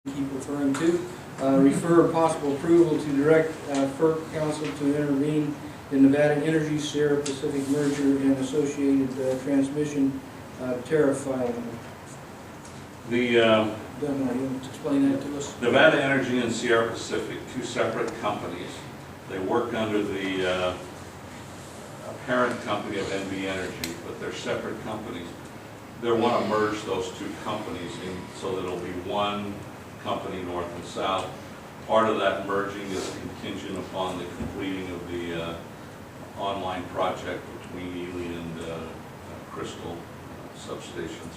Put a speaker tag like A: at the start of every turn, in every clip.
A: keep referring to. Refer possible approval to direct FERC Council to intervene in Nevada Energy Sierra Pacific merger and associated transmission tariff filing.
B: The
A: Don, will you explain that to us?
B: Nevada Energy and Sierra Pacific, two separate companies. They work under the parent company of NV Energy, but they're separate companies. They want to merge those two companies in so that it'll be one company, north and south. Part of that merging is contingent upon the completing of the online project between Ely and Crystal substations.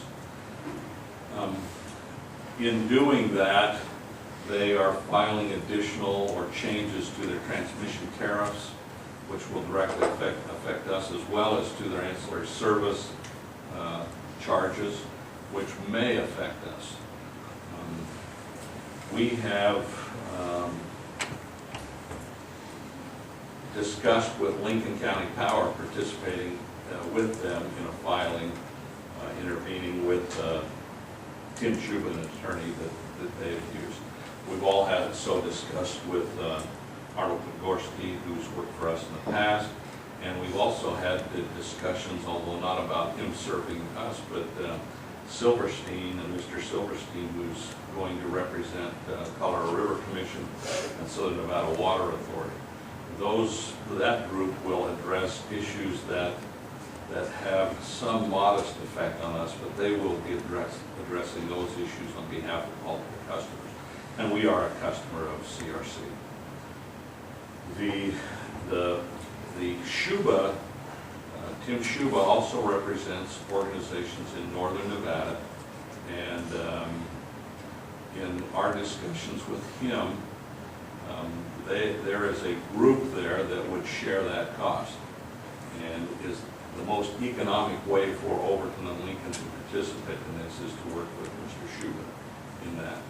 B: In doing that, they are filing additional or changes to their transmission tariffs, which will directly affect us, as well as to their ancillary service charges, which may affect us. We have discussed with Lincoln County Power participating with them in a filing, intervening with Tim Shubin, an attorney that they have used. We've all had it so discussed with Arnold Pogorski, who's worked for us in the past, and we've also had the discussions, although not about him serving us, but Silverstein and Mr. Silverstein, who's going to represent Colorado River Commission and Southern Nevada Water Authority. That group will address issues that have some modest effect on us, but they will be addressing those issues on behalf of all the customers. And we are a customer of CRC. The Shuba, Tim Shuba also represents organizations in northern Nevada, and in our discussions with him, there is a group there that would share that cost, and is the most economic way for Overton and Lincoln to participate in this is to work with Mr. Shuba in that,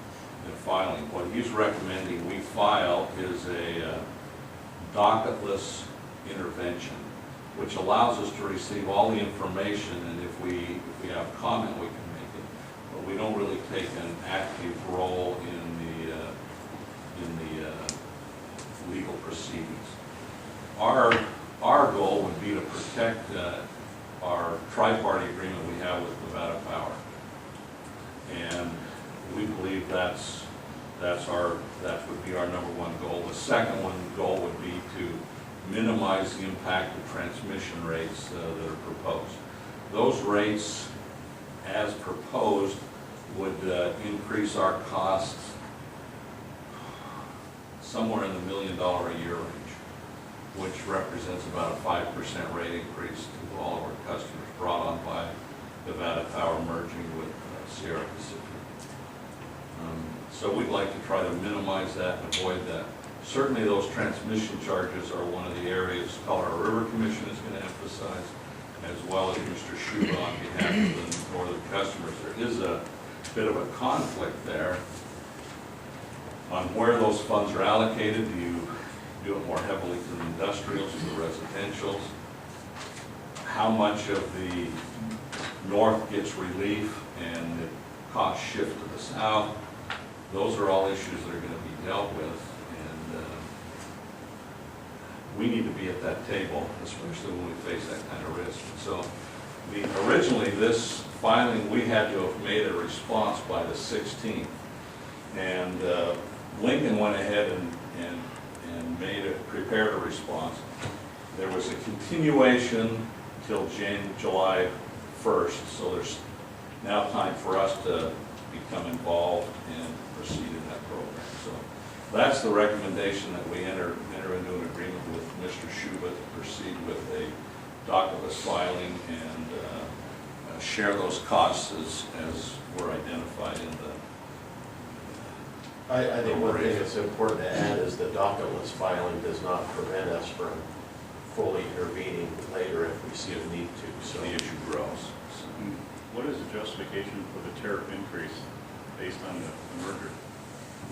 B: in filing. What he's recommending we file is a docketless intervention, which allows us to receive all the information, and if we have comment, we can make it. But we don't really take an active role in the legal proceedings. Our goal would be to protect our tri-party agreement we have with Nevada Power, and we believe that would be our number one goal. The second goal would be to minimize the impact of transmission rates that are proposed. Those rates, as proposed, would increase our costs somewhere in the $1 million a year range, which represents about a 5% rate increase to all of our customers brought on by Nevada Power merging with Sierra Pacific. So we'd like to try to minimize that and avoid that. Certainly those transmission charges are one of the areas Colorado River Commission is going to emphasize, as well as Mr. Shuba on behalf of the northern customers. There is a bit of a conflict there on where those funds are allocated. Do you do it more heavily to the industrials, to the residentials? How much of the north gets relief and the costs shift to the south? Those are all issues that are going to be dealt with, and we need to be at that table, especially when we face that kind of risk. So originally this filing, we had to have made a response by the 16th, and Lincoln went ahead and prepared a response. There was a continuation till July 1st, so there's now time for us to become involved and proceed in that program. So that's the recommendation, that we enter into an agreement with Mr. Shuba to proceed with a docketless filing and share those costs as were identified in the
C: I think one thing that's important to add is the docketless filing does not prevent us from fully intervening later if we see a need to.
B: So the issue grows. So.
D: What is the justification for the tariff increase based on the merger?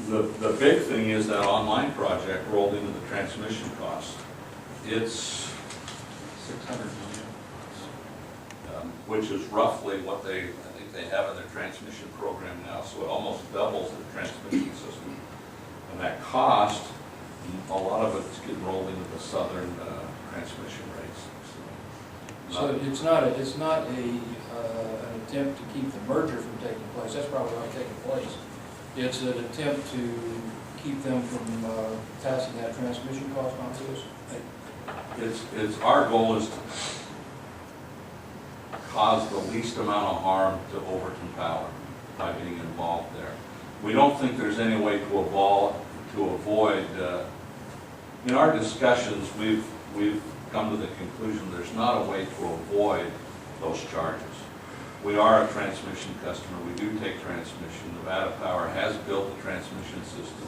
B: The big thing is that online project rolled into the transmission cost. It's $600 million, which is roughly what I think they have in their transmission program now. So it almost doubles the transmission
A: it's not an attempt to keep the merger from taking place. That's probably already taking place. It's an attempt to keep them from passing that transmission cost on to us.
B: It's our goal is to cause the least amount of harm to Overton Power by being involved there. We don't think there's any way to avoid, in our discussions, we've come to the conclusion there's not a way to avoid those charges. We are a transmission customer. We do take transmission. Nevada Power has built a transmission system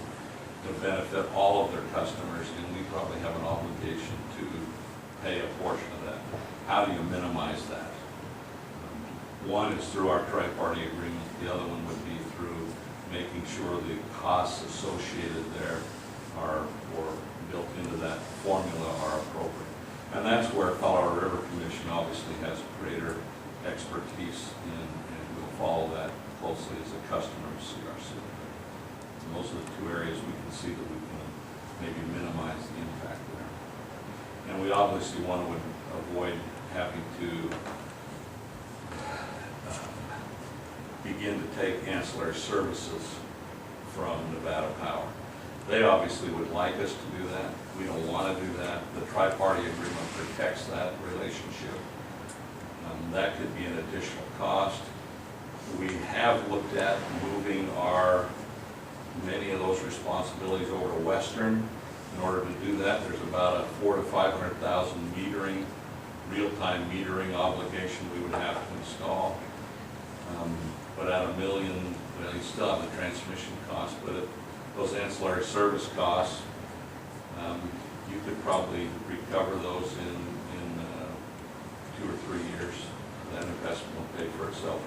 B: to benefit all of their customers, and we probably have an obligation to pay a portion of that. How do you minimize that? One is through our tri-party agreement. The other one would be through making sure the costs associated there are, or built into that formula, are appropriate. And that's where Colorado River Commission obviously has greater expertise in, and we'll follow that closely as a customer of CRC. And those are the two areas we can see that we can maybe minimize the impact there. And we obviously want to avoid having to begin to take ancillary services from Nevada Power. They obviously would like us to do that. We don't want to do that. The tri-party agreement protects that relationship. That could be an additional cost. We have looked at moving many of those responsibilities over to Western. In order to do that, there's about a $400,000 to $500,000 metering, real-time metering obligation we would have to install. But at $1 million, well, you still have the transmission cost, but those ancillary service costs, you could probably recover those in 2 or 3 years. That investment will pay for itself